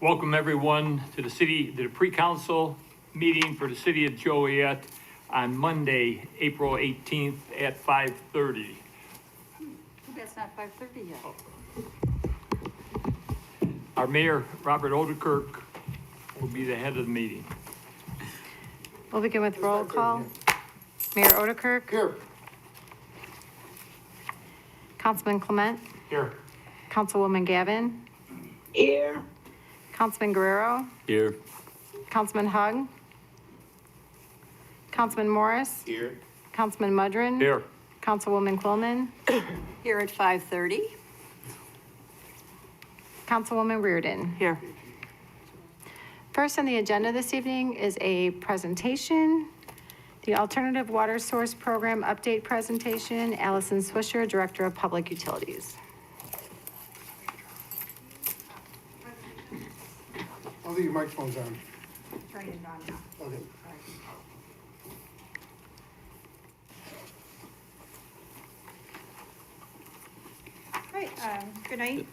Welcome everyone to the pre-council meeting for the city of Joliet on Monday, April 18th at 5:30. That's not 5:30 yet. Our mayor, Robert Odekirk, will be the head of the meeting. We'll begin with roll call. Mayor Odekirk. Here. Councilman Clement. Here. Councilwoman Gavin. Here. Councilman Guerrero. Here. Councilman Hug. Councilman Morris. Here. Councilman Mudrin. Here. Councilwoman Quillman. Here at 5:30. Councilwoman Reardon. Here. First on the agenda this evening is a presentation. The Alternative Water Source Program Update Presentation. Allison Swisher, Director of Public Utilities. I think your microphone's on. Turning it on now. Okay. All right, good night,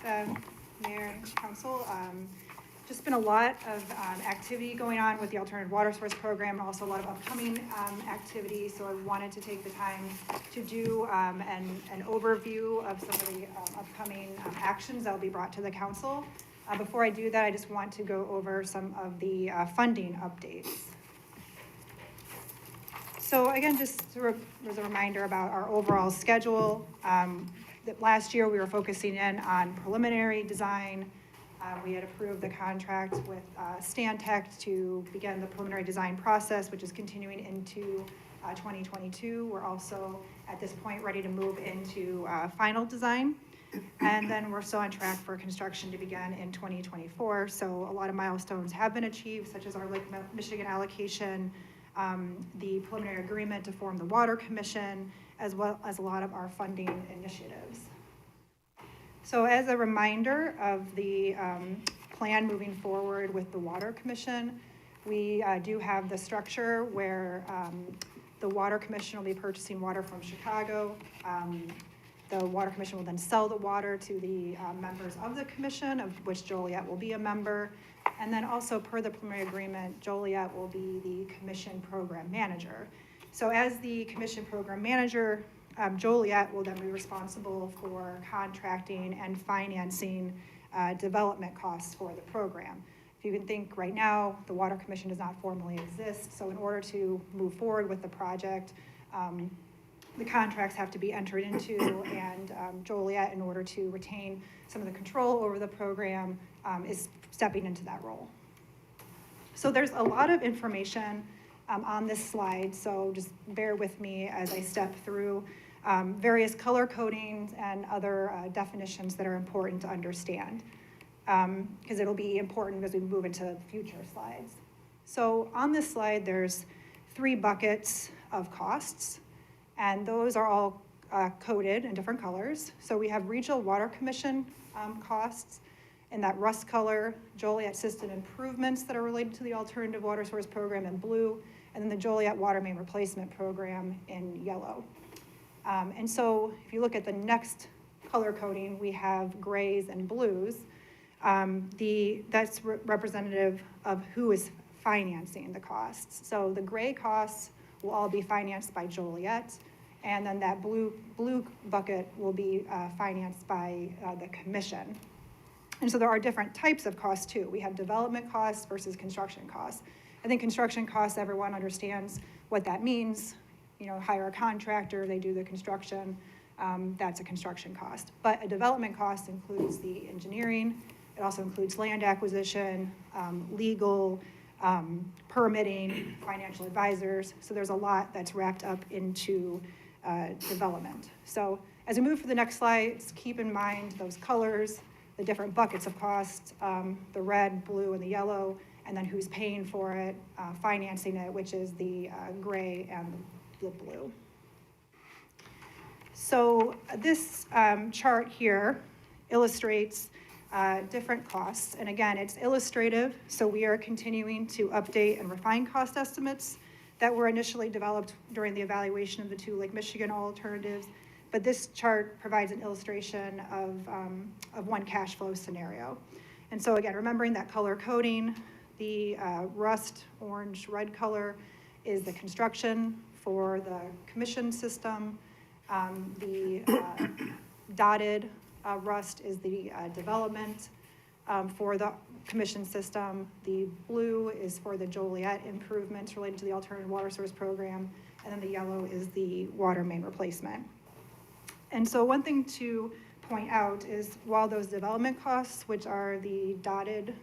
Mayor and Council. Just been a lot of activity going on with the Alternative Water Source Program, also a lot of upcoming activity. So I wanted to take the time to do an overview of some of the upcoming actions that will be brought to the council. Before I do that, I just want to go over some of the funding updates. So again, just as a reminder about our overall schedule, that last year we were focusing in on preliminary design. We had approved the contract with Stantec to begin the preliminary design process, which is continuing into 2022. We're also at this point ready to move into final design. And then we're still on track for construction to begin in 2024. So a lot of milestones have been achieved, such as our Lake Michigan allocation, the preliminary agreement to form the Water Commission, as well as a lot of our funding initiatives. So as a reminder of the plan moving forward with the Water Commission, we do have the structure where the Water Commission will be purchasing water from Chicago. The Water Commission will then sell the water to the members of the commission, of which Joliet will be a member. And then also per the preliminary agreement, Joliet will be the commission program manager. So as the commission program manager, Joliet will then be responsible for contracting and financing development costs for the program. If you can think right now, the Water Commission does not formally exist. So in order to move forward with the project, the contracts have to be entered into, and Joliet, in order to retain some of the control over the program, is stepping into that role. So there's a lot of information on this slide, so just bear with me as I step through various color codings and other definitions that are important to understand, because it'll be important as we move into future slides. So on this slide, there's 3 buckets of costs, and those are all coded in different colors. So we have Regional Water Commission costs in that rust color, Joliet system improvements that are related to the Alternative Water Source Program in blue, and then the Joliet Water Main Replacement Program in yellow. And so if you look at the next color coding, we have grays and blues. That's representative of who is financing the costs. So the gray costs will all be financed by Joliet, and then that blue bucket will be financed by the commission. And so there are different types of costs too. We have development costs versus construction costs. I think construction costs, everyone understands what that means. You know, hire a contractor, they do the construction, that's a construction cost. But a development cost includes the engineering, it also includes land acquisition, legal, permitting, financial advisors. So there's a lot that's wrapped up into development. So as we move to the next slides, keep in mind those colors, the different buckets of costs, the red, blue, and the yellow, and then who's paying for it, financing it, which is the gray and the blue. So this chart here illustrates different costs. And again, it's illustrative, so we are continuing to update and refine cost estimates that were initially developed during the evaluation of the 2 Lake Michigan alternatives. But this chart provides an illustration of one cash flow scenario. And so again, remembering that color coding, the rust, orange, red color is the construction for the commission system. The dotted rust is the development for the commission system. The blue is for the Joliet improvements related to the alternative water source program. And then the yellow is the water main replacement. And so one thing to point out is while those development costs, which are the dotted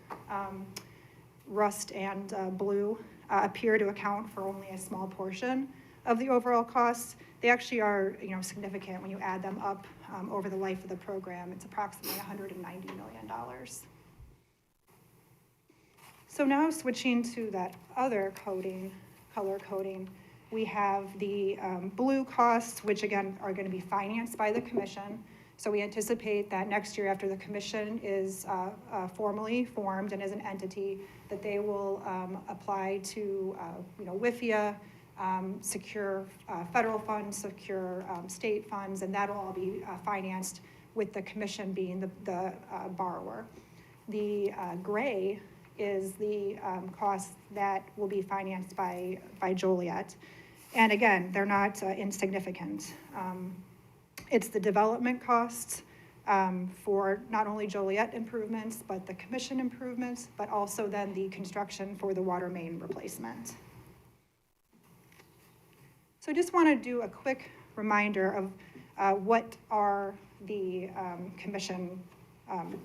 rust and blue, appear to account for only a small portion of the overall costs, they actually are, significant when you add them up over the life of the program. It's approximately $190 million. So now switching to that other coding, color coding, we have the blue costs, which again are going to be financed by the commission. So we anticipate that next year, after the commission is formally formed and as an entity, that they will apply to, WIFIA, secure federal funds, secure state funds, and that'll all be financed with the commission being the borrower. The gray is the costs that will be financed by Joliet. And again, they're not insignificant. It's the development costs for not only Joliet improvements, but the commission improvements, but also then the construction for the water main replacement. So I just want to do a quick reminder of what are the commission,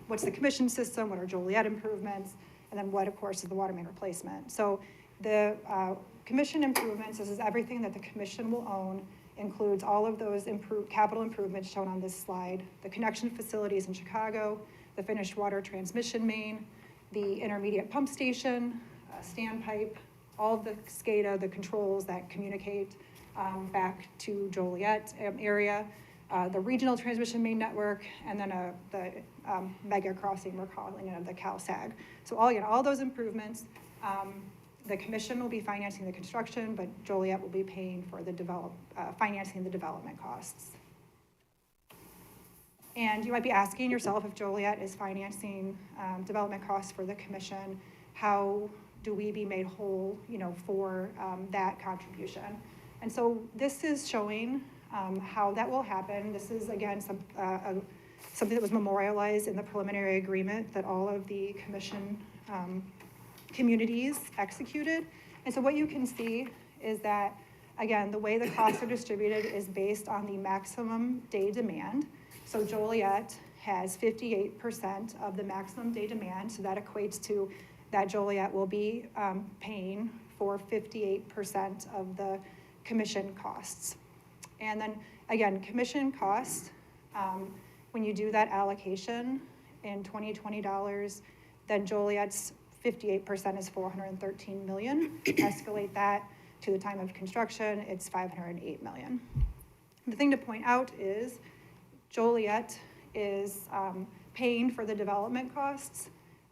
what's the commission system, what are Joliet improvements, and then what, of course, is the water main replacement. So the commission improvements, this is everything that the commission will own, includes all of those capital improvements shown on this slide, the connection facilities in Chicago, the finished water transmission main, the intermediate pump station, standpipe, all of the SCADA, the controls that communicate back to Joliet area, the regional transmission main network, and then the mega crossing, we're calling it, the CalSag. So all those improvements, the commission will be financing the construction, but Joliet will be paying for the financing the development costs. And you might be asking yourself, if Joliet is financing development costs for the commission, how do we be made whole, for that contribution? And so this is showing how that will happen. This is, again, something that was memorialized in the preliminary agreement that all of the commission communities executed. And so what you can see is that, again, the way the costs are distributed is based on the maximum day demand. So Joliet has 58% of the maximum day demand, so that equates to that Joliet will be paying for 58% of the commission costs. And then, again, commission costs, when you do that allocation in 2020 dollars, then Joliet's 58% is $413 million. Escalate that to the time of construction, it's $508 million. The thing to point out is Joliet is paying for the development costs,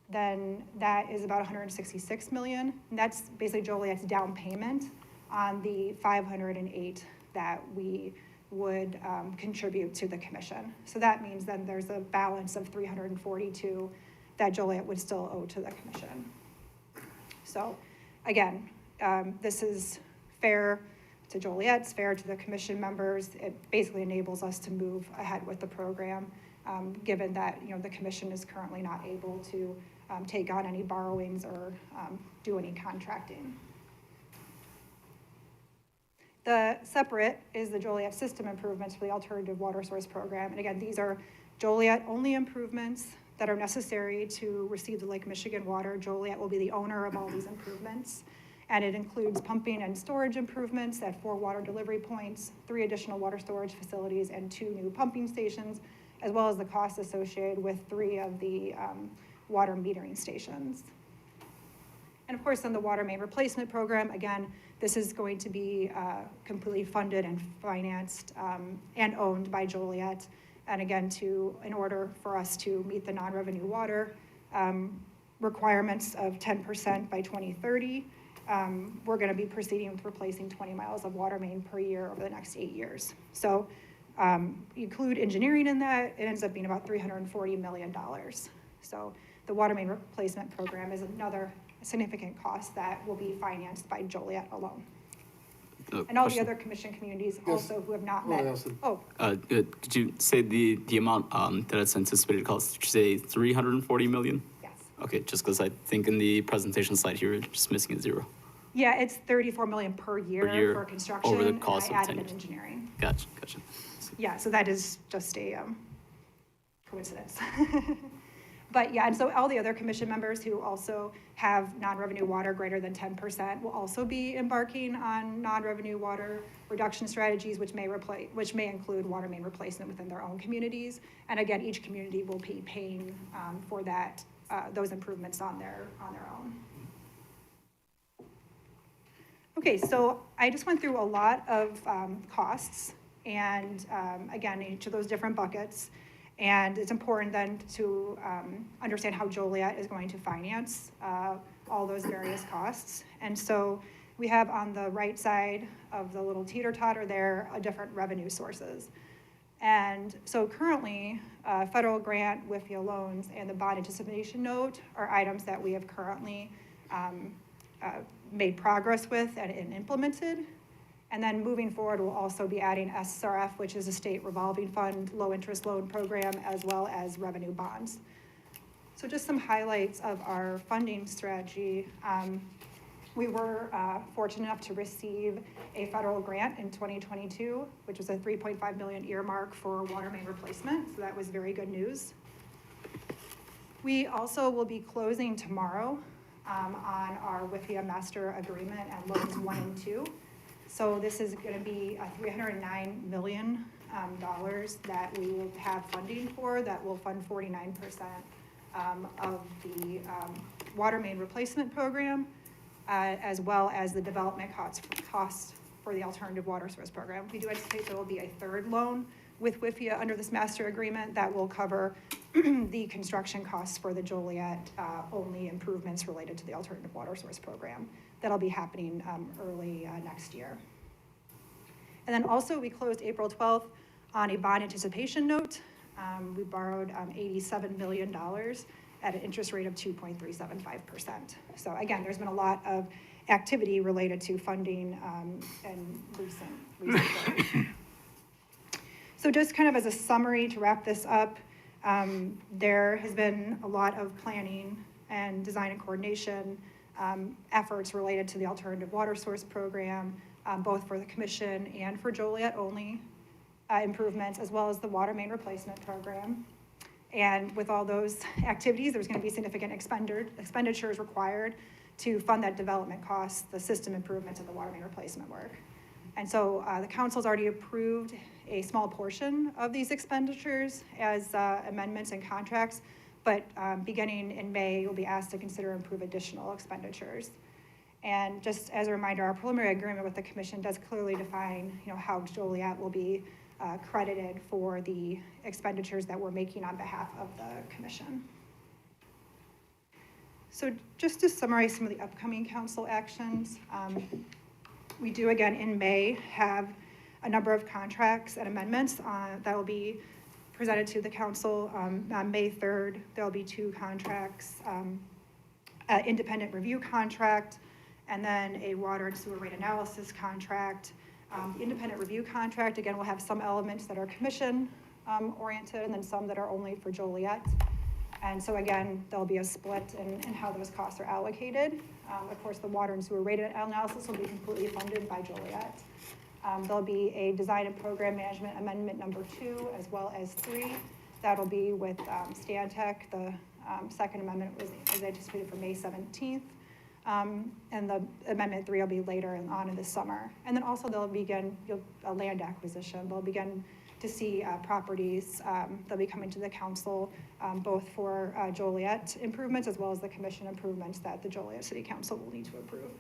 then that is about $166 million. And that's basically Joliet's down payment on the $508 that we would contribute to the commission. So that means then there's a balance of $342 that Joliet would still owe to the commission. So again, this is fair to Joliet, it's fair to the commission members. It basically enables us to move ahead with the program, given that the commission is currently not able to take on any borrowings or do any contracting. The separate is the Joliet system improvements for the alternative water source program. And again, these are Joliet only improvements that are necessary to receive the Lake Michigan water. Joliet will be the owner of all these improvements. And it includes pumping and storage improvements at 4 water delivery points, 3 additional water storage facilities, and 2 new pumping stations, as well as the costs associated with 3 of the water metering stations. And of course, then the water main replacement program, again, this is going to be completely funded and financed and owned by Joliet. And again, in order for us to meet the non-revenue water requirements of 10% by 2030, we're going to be proceeding with replacing 20 miles of water main per year over the next 8 years. So you include engineering in that, it ends up being about $340 million. So the water main replacement program is another significant cost that will be financed by Joliet alone. And all the other commission communities also who have not met. Allison. Oh, Could you say the amount that it's anticipated to cost? Did you say 340 million? yes. Okay, just because I think in the presentation slide here, it's just missing a zero. Yeah, it's 34 million per year for construction. over the course and I of 10 added in years. engineering. Gotcha. Yeah, so that is just a coincidence. But yeah, and so all the other commission members who also have non-revenue water greater than 10% will also be embarking on non-revenue water reduction strategies, which may include water main replacement within their own communities. And again, each community will be paying for that, those improvements on their own. Okay, so I just went through a lot of costs and again, each of those different buckets. And it's important then to understand how Joliet is going to finance all those various costs. And so we have on the right side of the little teeter-totter there, different revenue sources. And so currently, federal grant, WIFIA loans, and the bond anticipation note are items that we have currently made progress with and implemented. And then moving forward, we'll also be adding SRF, which is a state revolving fund, low interest loan program, as well as revenue bonds. So just some highlights of our funding strategy. We were fortunate enough to receive a federal grant in 2022, which was a $3.5 million earmark for water main replacement. So that was very good news. We also will be closing tomorrow on our WIFIA master agreement and loans 1 and 2. So this is going to be $309 million that we will have funding for, that will fund 49% of the water main replacement program, as well as the development costs for the alternative water source program. We do anticipate there will be a third loan with WIFIA under this master agreement that will cover the construction costs for the Joliet only improvements related to the alternative water source program. That'll be happening early next year. And then also we closed April 12th on a bond anticipation note. We borrowed $87 million at an interest rate of 2.375%. So again, there's been a lot of activity related to funding in recent days. So just kind of as a summary to wrap this up, there has been a lot of planning and design and coordination efforts related to the alternative water source program, both for the commission and for Joliet only improvements, as well as the water main replacement program. And with all those activities, there's going to be significant expenditures required to fund that development costs, the system improvements, and the water main replacement work. And so the council's already approved a small portion of these expenditures as amendments and contracts, but beginning in May, you'll be asked to consider and approve additional expenditures. And just as a reminder, our preliminary agreement with the commission does clearly define, how Joliet will be credited for the expenditures that we're making on behalf of the commission. So just to summarize some of the upcoming council actions, we do again in May have a number of contracts and amendments that will be presented to the council. On May 3rd, there'll be 2 contracts, independent review contract, and then a water and sewer rate analysis contract. The independent review contract, again, will have some elements that are commission oriented and then some that are only for Joliet. And so again, there'll be a split in how those costs are allocated. Of course, the water and sewer rate analysis will be completely funded by Joliet. There'll be a design and program management amendment number 2, as well as 3. That'll be with Stantec. The second amendment is anticipated for May 17th. And the amendment 3 will be later on in the summer. And then also they'll begin a land acquisition. They'll begin to see properties. They'll be coming to the council both for Joliet improvements as well as the commission improvements that the Joliet City Council will need to approve.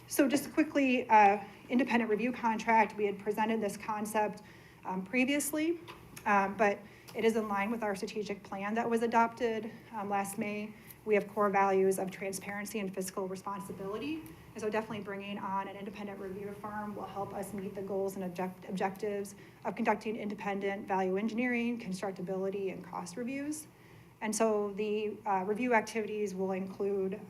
So just quickly, independent review contract, we had presented this concept previously, but it is in line with our strategic plan that was adopted last May. We have core values of transparency and fiscal responsibility. And so definitely bringing on an independent review firm will help us meet the goals and objectives of conducting independent value engineering, constructability, and cost reviews. And so the review activities will include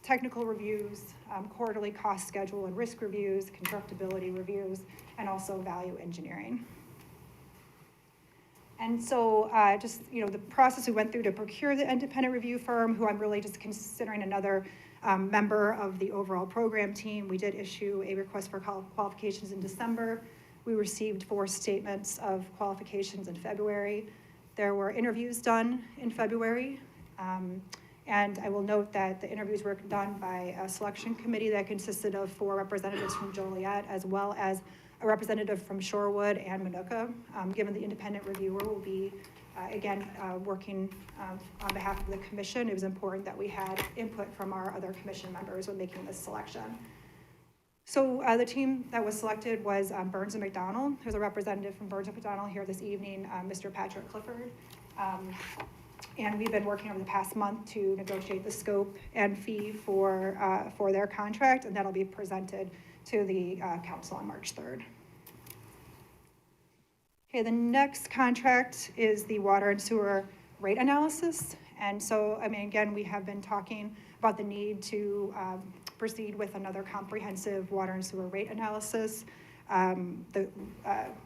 technical reviews, quarterly cost schedule and risk reviews, constructability reviews, and also value engineering. And so the process we went through to procure the independent review firm, who I'm really just considering another member of the overall program team. We did issue a request for qualifications in December. We received 4 statements of qualifications in February. There were interviews done in February. And I will note that the interviews were done by a selection committee that consisted of 4 representatives from Joliet, as well as a representative from Shorewood and Manuka. Given the independent reviewer will be, working on behalf of the commission, it was important that we had input from our other commission members when making this selection. So the team that was selected was Burns and McDonnell. There's a representative from Burns and McDonnell here this evening, Mr. Patrick Clifford. And we've been working over the past month to negotiate the scope and fee for their contract, and that'll be presented to the council on March 3rd. Okay, the next contract is the water and sewer rate analysis. And so, again, we have been talking about the need to proceed with another comprehensive water and sewer rate analysis. The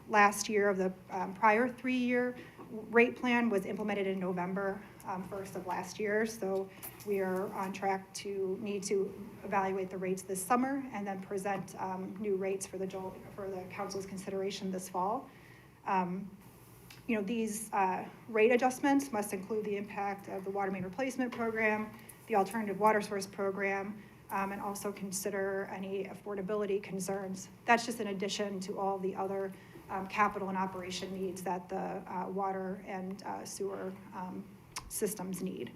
last year of the prior 3-year rate plan was implemented in November 1st of last year. So we are on track to need to evaluate the rates this summer and then present new rates for the council's consideration this fall. These rate adjustments must include the impact of the water main replacement program, the alternative water source program, and also consider any affordability concerns. That's just in addition to all the other capital and operation needs that the water and sewer systems need.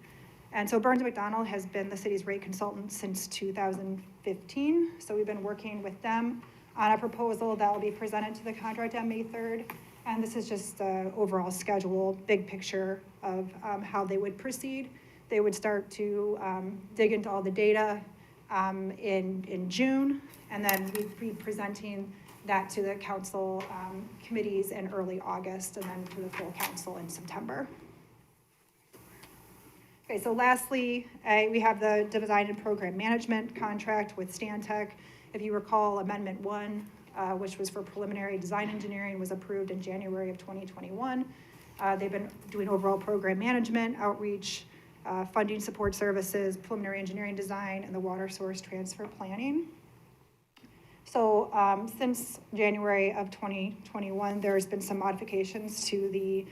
And so Burns & McDonnell has been the city's rate consultant since 2015. So we've been working with them on a proposal that will be presented to the contract on May 3rd. And this is just the overall schedule, big picture of how they would proceed. They would start to dig into all the data in June, and then we'd be presenting that to the council committees in early August, and then to the full council in September. Okay, so lastly, we have the design and program management contract with Stantec. If you recall, Amendment 1, which was for preliminary design engineering, was approved in January of 2021. They've been doing overall program management, outreach, funding support services, preliminary engineering design, and the water source transfer planning. So since January of 2021, there's been some modifications to the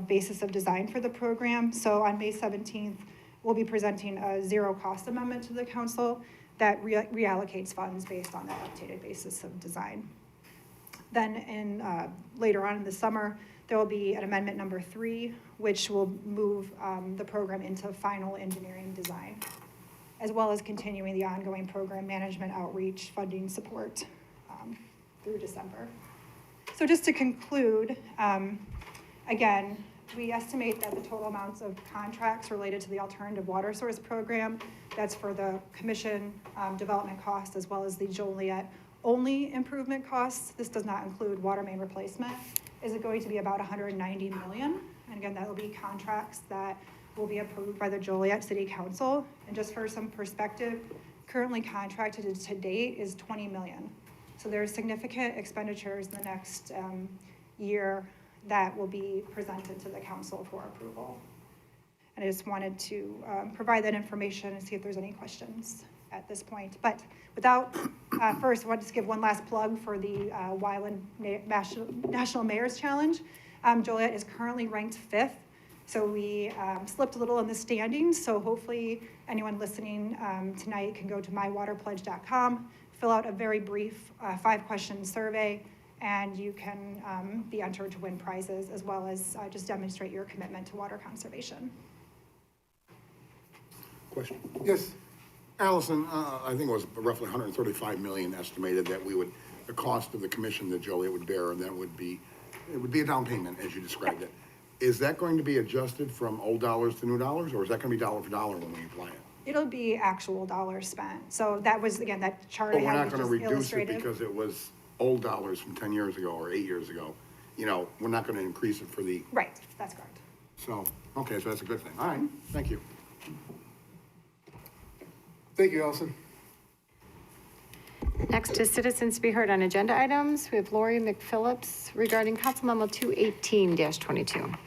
basis of design for the program. So on May 17th, we'll be presenting a zero cost amendment to the council that reallocates funds based on that updated basis of design. Then later on in the summer, there will be an amendment number 3, which will move the program into final engineering design, as well as continuing the ongoing program management, outreach, funding support through December. So just to conclude, again, we estimate that the total amounts of contracts related to the alternative water source program, that's for the commission development costs, as well as the Joliet only improvement costs, this does not include water main replacement, is it going to be about $190 million. And again, that will be contracts that will be approved by the Joliet City Council. And just for some perspective, currently contracted to date is $20 million. So there's significant expenditures in the next year that will be presented to the council for approval. And I just wanted to provide that information and see if there's any questions at this point. But without, first, I want to give one last plug for the Wyland National Mayor's Challenge. Joliet is currently ranked 5th. So we slipped a little in the standings. So hopefully anyone listening tonight can go to mywaterpledge.com, fill out a very brief 5-question survey, and you can be entered to win prizes, as well as just demonstrate your commitment to water conservation. Question? Yes. Allison, I think it was roughly 135 million estimated that the cost of the commission that Joliet would bear, and that it would be a down payment, as you described it. Is that going to be adjusted from old dollars to new dollars, or is that going to be dollar for dollar when we apply it? It'll be actual dollars spent. So that was, again, that chart But I we're had not was going to just reduce it illustrated. because it was old dollars from 10 years ago or 8 years ago. We're not going to increase it for the, Right, that's correct. so, Okay, so that's a good thing. All right, thank you. Thank you, Allison. Next is citizens to be heard on agenda items. We have Lori McPhillips regarding Council Memo 218-22.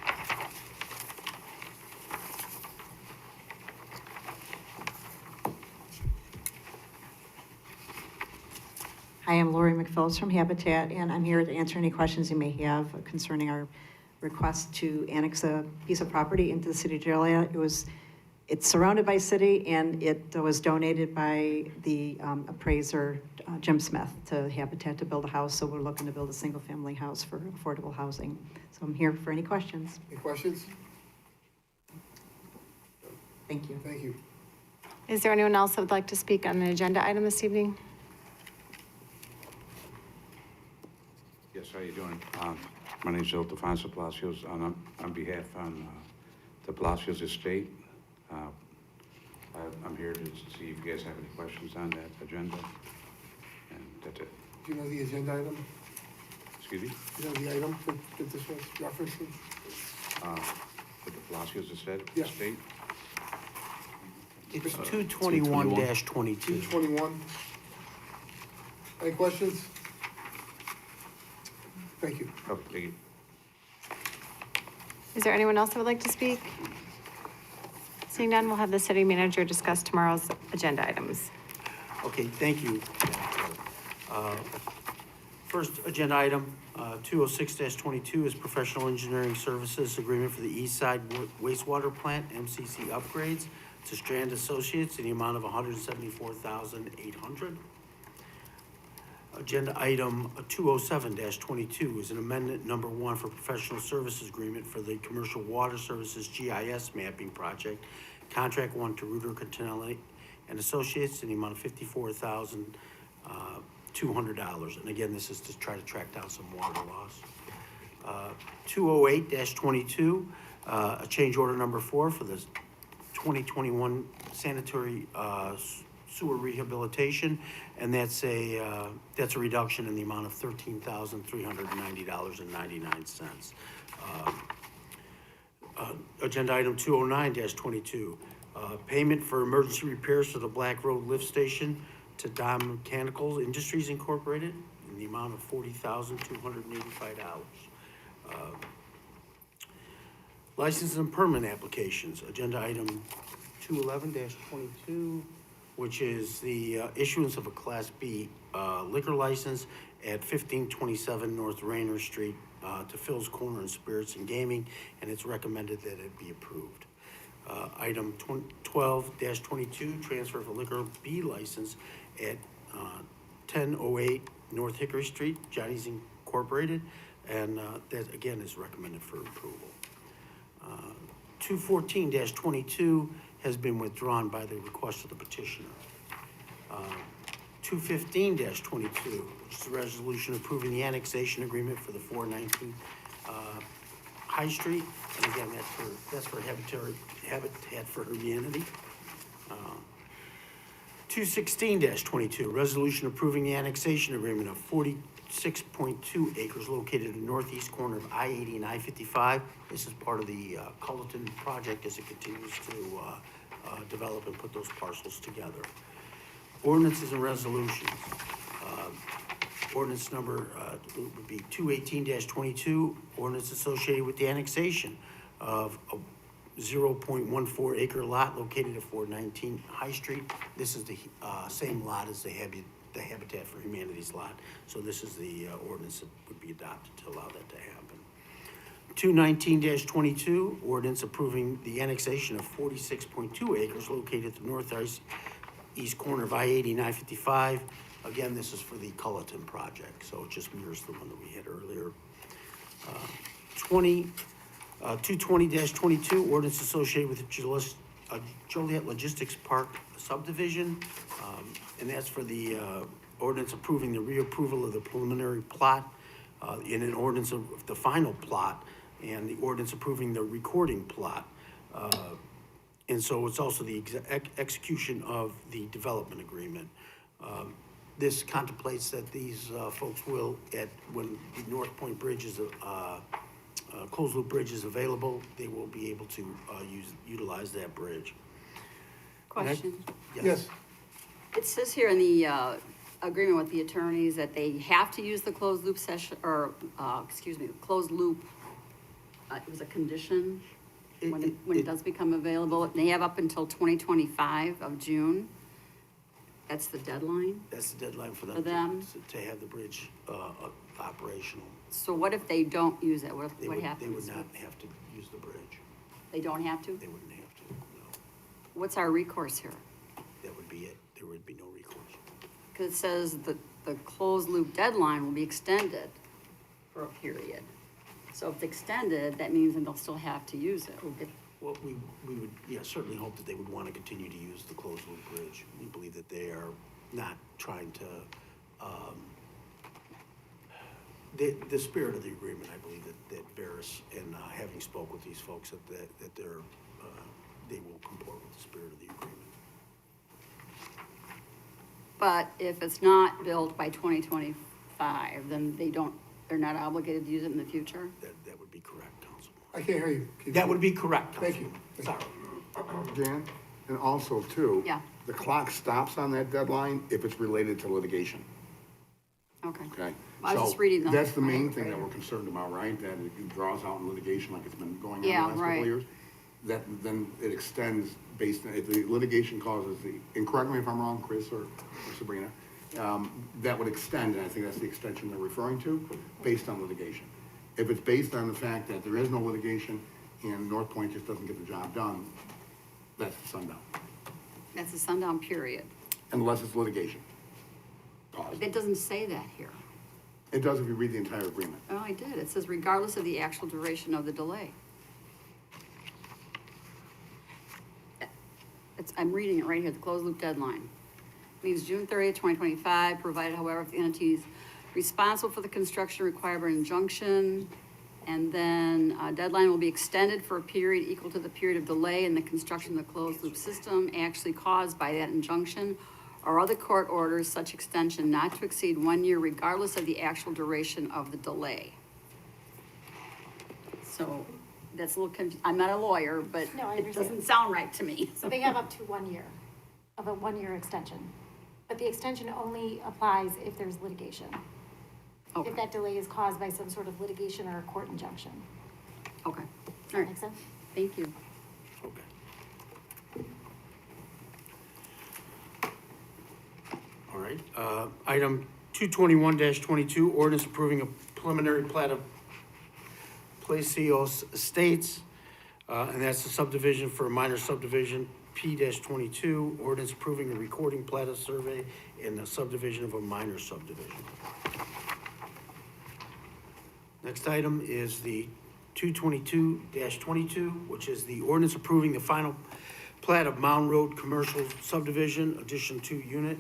Hi, I'm Lori McPhillips from Habitat, and I'm here to answer any questions you may have concerning our request to annex a piece of property into the city of Joliet. It's surrounded by city, and it was donated by the appraiser, Jim Smith, to Habitat to build a house. So we're looking to build a single-family house for affordable housing. So I'm here for any questions. Any questions? Thank you. Thank you. Is there anyone else that would like to speak on an agenda item this evening? Yes, how you doing? My name's Joe Defonso Palacios, on behalf on the Palacios estate. I'm here to see if you guys have any questions on that agenda, and that's it. Do you know the agenda item? Excuse me? Do you know the item that this was referencing? With the Palacios estate? Yeah. It's 221-22. 221. Any questions? Thank you. Oh, thank you. Is there anyone else that would like to speak? Seeing none, we'll have the city manager discuss tomorrow's agenda items. Okay, thank you. First agenda item, 206-22 is professional engineering services agreement for the East Side wastewater plant, MCC upgrades to Strand Associates in the amount of $174,800. Agenda item 207-22 is an amendment number 1 for professional services agreement for the commercial water services GIS mapping project, contract 1 to Reuter Cantelli and Associates in the amount of $54,200. And again, this is to try to track down some water loss. 208-22, a change order number 4 for the 2021 sanitary sewer rehabilitation, and that's a reduction in the amount of $13,390.99. Agenda item 209-22, payment for emergency repairs for the Black Road Lift Station to Dom Mechanical Industries Incorporated in the amount of $40,285. License and permit applications, agenda item 211-22, which is the issuance of a Class B liquor license at 1527 North Rainer Street to Phil's Corner and Spirits and Gaming, and it's recommended that it be approved. Item 12-22, transfer of a liquor B license at 1008 North Hickory Street, Johnny's Incorporated, and that again is recommended for approval. 214-22 has been withdrawn by the request of the petitioner. 215-22, which is a resolution approving the annexation agreement for the 419 High Street, and again, that's for Habitat for Humanity. 216-22, resolution approving the annexation agreement of 46.2 acres located in the northeast corner of I-80 and I-55. This is part of the Culleton project as it continues to develop and put those parcels together. Ordinances and resolutions. Ordinance number would be 218-22, ordinance associated with the annexation of a 0.14 acre lot located at 419 High Street. This is the same lot as the Habitat for Humanity's lot. So this is the ordinance that would be adopted to allow that to happen. 219-22, ordinance approving the annexation of 46.2 acres located at the northeast corner of I-80 and I-55. Again, this is for the Culleton project, so it just mirrors the one that we had earlier. 220-22, ordinance associated with the Joliet Logistics Park subdivision, and that's for the ordinance approving the reapproval of the preliminary plot, in an ordinance of the final plot, and the ordinance approving the recording plot. And so it's also the execution of the development agreement. This contemplates that these folks will, when the North Point Bridge is closed loop bridge is available, they will be able to utilize that bridge. Question. Yes, It says here in the agreement with the attorneys that they have to use the closed loop session, or, closed loop. It was a condition when it does become available. And they have up until 2025 of June. That's the deadline. That's the deadline for For them? them to have the bridge operational. So what if they don't use it? What They happens? would not have to use the bridge. They don't have to? They wouldn't have to, no. What's our recourse here? That would be it. There would be no recourse. Because it says that the closed loop deadline will be extended for a period. So if it's extended, that means that they'll still have to use it. Well, we would, certainly hope that they would want to continue to use the closed loop bridge. We believe that they are not trying to, the spirit of the agreement, I believe that bears, and having spoke with these folks, that they're, they will comport with the spirit of the agreement. But if it's not built by 2025, then they're not obligated to use it in the future? That would be correct, Councilman. I can't hear you. That would be correct, Thank Councilman. you. Sorry. Jan, and also too. Yeah. The clock stops on that deadline if it's related to litigation, Okay. okay? I was So just reading them. that's the main thing that we're concerned about, right? That it draws out in litigation like it's been going on the Yeah, last couple right. of years. That then it extends based on, if the litigation causes and correct me if I'm wrong, Chris or Sabrina, that would extend, and I think that's the extension they're referring to, based on litigation. If it's based on the fact that there is no litigation and North Point just doesn't get the job done, that's the sundown, That's a sundown period. unless it's litigation. Pause. It doesn't say that here. It does if you read the entire agreement. Oh, I did. It says regardless of the actual duration of the delay. I'm reading it right here, the closed loop deadline. Means June 30th, 2025, provided however, if the entities responsible for the construction require an injunction, and then deadline will be extended for a period equal to the period of delay in the construction of the closed loop system actually caused by that injunction or other court orders, such extension not to exceed 1 year regardless of the actual duration of the delay. So that's a little I'm not a lawyer, but No, I it understand. doesn't sound right to me. So they have up to 1 year of a 1 year extension. But the extension only applies if there's litigation. Okay, If that delay is caused by some sort of litigation or a court injunction. okay. Does All that right, make sense? thank you. Okay. All right, item 221-22, ordinance approving a preliminary plat of Palacios Estates, and that's the subdivision for a minor subdivision, P-22, ordinance approving a recording plat of survey and the subdivision of a minor subdivision. Next item is the 222-22, which is the ordinance approving the final plat of Mound Road Commercial Subdivision, Addition 2 Unit.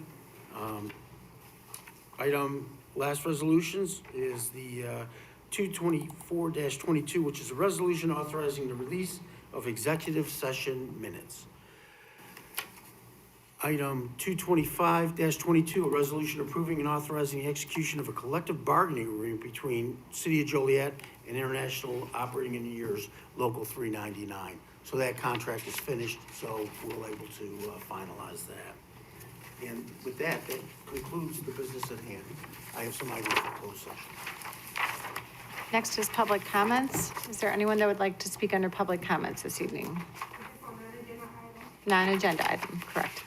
Item, last resolutions is the 224-22, which is a resolution authorizing the release of executive session minutes. Item 225-22, a resolution approving and authorizing the execution of a collective bargaining agreement between City of Joliet and International Operating Engineers Local 399. So that contract is finished, so we're able to finalize that. And with that, that concludes the business at hand. I have some items for closed session. Next is public comments. Is there anyone that would like to speak under public comments this evening? Non-agenda item, correct.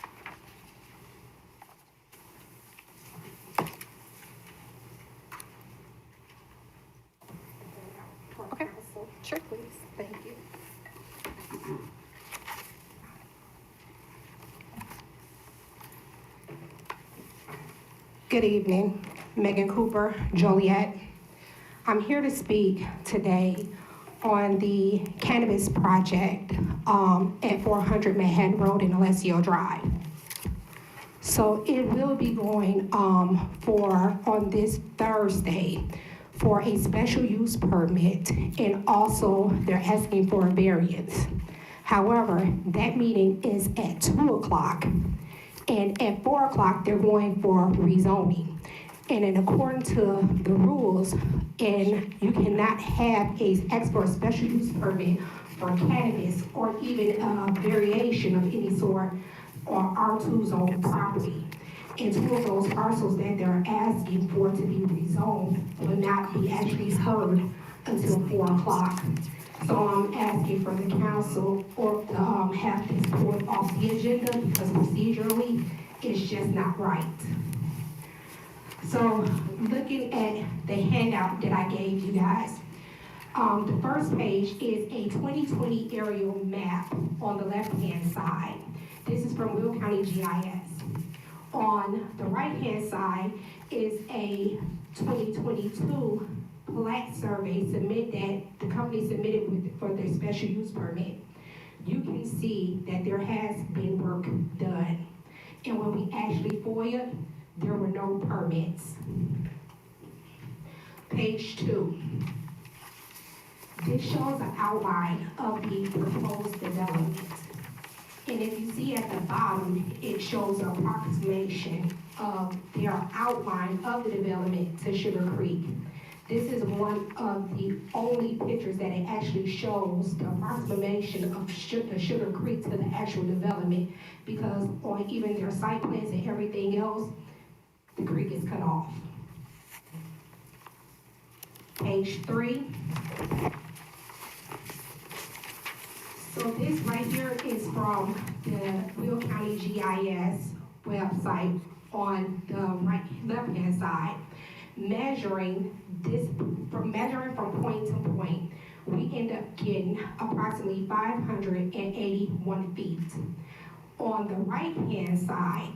Okay, sure, please. Thank you. Good evening, Megan Cooper, Joliet. I'm here to speak today on the Cannabis Project at 400 Manhattan Road and Alessio Drive. So it will be going on this Thursday for a special use permit, and also they're asking for a variance. However, that meeting is at 2 o'clock. And at 4 o'clock, they're going for rezoning. And in according to the rules, And you cannot have a export special use permit for cannabis or even a variation of any sort on R2 zone property. And two of those parcels that they're asking for to be rezoned will not be actually heard until 4 o'clock. So I'm asking for the council or to have this pulled off the agenda because procedurally, it's just not right. So looking at the handout that I gave you guys, the first page is a 2020 aerial map on the left-hand side. This is from Will County GIS. On the right-hand side is a 2022 plat survey that the company submitted for their special use permit. You can see that there has been work done. And when we actually FOIA'd, there were no permits. Page 2. This shows an outline of the proposed development. And if you see at the bottom, it shows an approximation of their outline of the development to Sugar Creek. This is one of the only pictures that it actually shows the approximation of the Sugar Creek to the actual development, because on even their site plans and everything else, the creek is cut off. Page 3. So this right here is from the Will County GIS website on the left-hand side. Measuring from point to point, we end up getting approximately 581 feet. On the right-hand side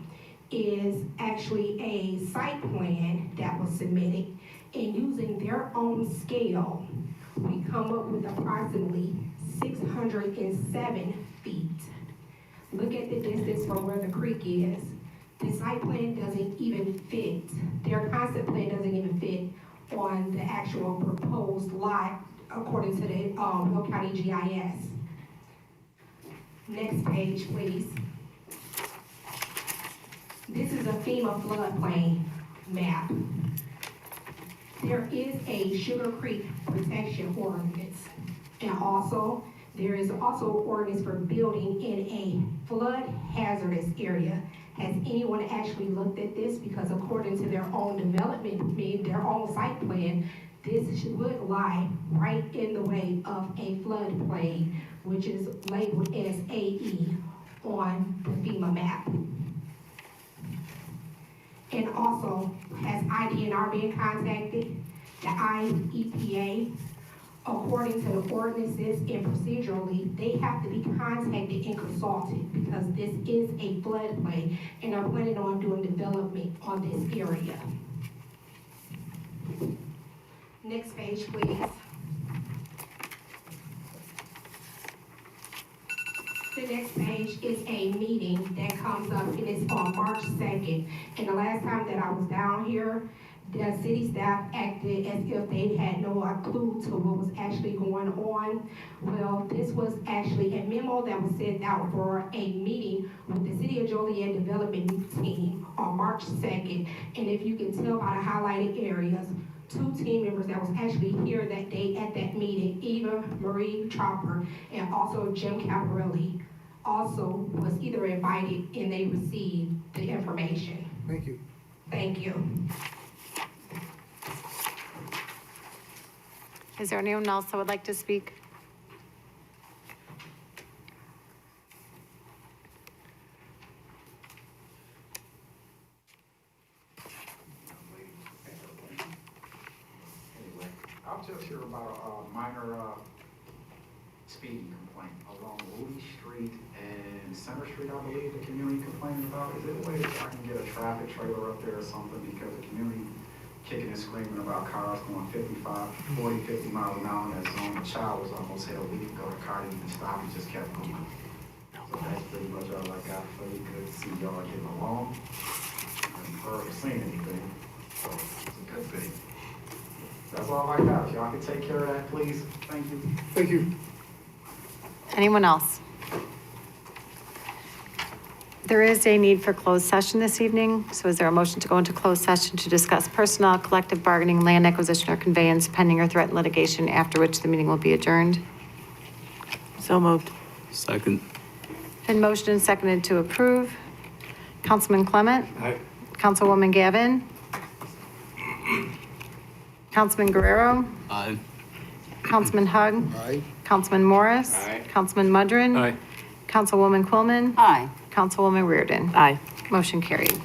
is actually a site plan that was submitted, and using their own scale, we come up with approximately 607 feet. Look at the distance from where the creek is. The site plan doesn't even fit. Their concept plan doesn't even fit on the actual proposed lot according to the Will County GIS. Next page, please. This is a FEMA floodplain map. There is a Sugar Creek protection ordinance. And also, there is also ordinance for building in a flood hazardous area. Has anyone actually looked at this? Because according to their own development, their own site plan, this would lie right in the way of a floodplain, which is labeled as AE on the FEMA map. And also, has IDNR been contacted? The IEPA, according to the ordinances and procedurally, they have to be contacted and consulted because this is a floodplain and are planning on doing development on this area. Next page, please. The next page is a meeting that comes up, and it's on March 2nd. And the last time that I was down here, the city staff acted as if they had no clue to what was actually going on. Well, this was actually a memo that was sent out for a meeting with the City of Joliet Development Team on March 2nd. And if you can tell by the highlighted areas, 2 team members that was actually here that day at that meeting, Eva Marie Chopper and also Jim Caparelli, also was either invited and they received the information. Thank you. Thank you. Is there anyone else that would like to speak? Anyway, I'm just here about a minor speeding complaint along Louis Street and Center Street, I believe the community complaining about. Is there a way that I can get a traffic trailer up there or something, because the community kicking and screaming about cars going 40, 50 miles an hour in that zone. The child was almost hit a week ago. The car didn't even stop, he just kept going. So that's pretty much all I got for you. Good to see y'all getting along. I haven't heard or seen anything, so it's a good thing. That's all I got. If y'all can take care of that, please. Thank you. Thank you. Anyone else? There is a need for closed session this evening, so is there a motion to go into closed session to discuss personnel, collective bargaining, land acquisition, or conveyance pending or threatened litigation, after which the meeting will be adjourned? So moved. Second. Been motioned and seconded to approve. Councilman Clement? Aye. Councilwoman Gavin? Councilman Guerrero? Aye. Councilman Hug? Aye. Councilman Morris? Aye. Councilman Mudrin? Aye. Councilwoman Quillman? Aye. Councilwoman Reardon? Aye. Motion carried.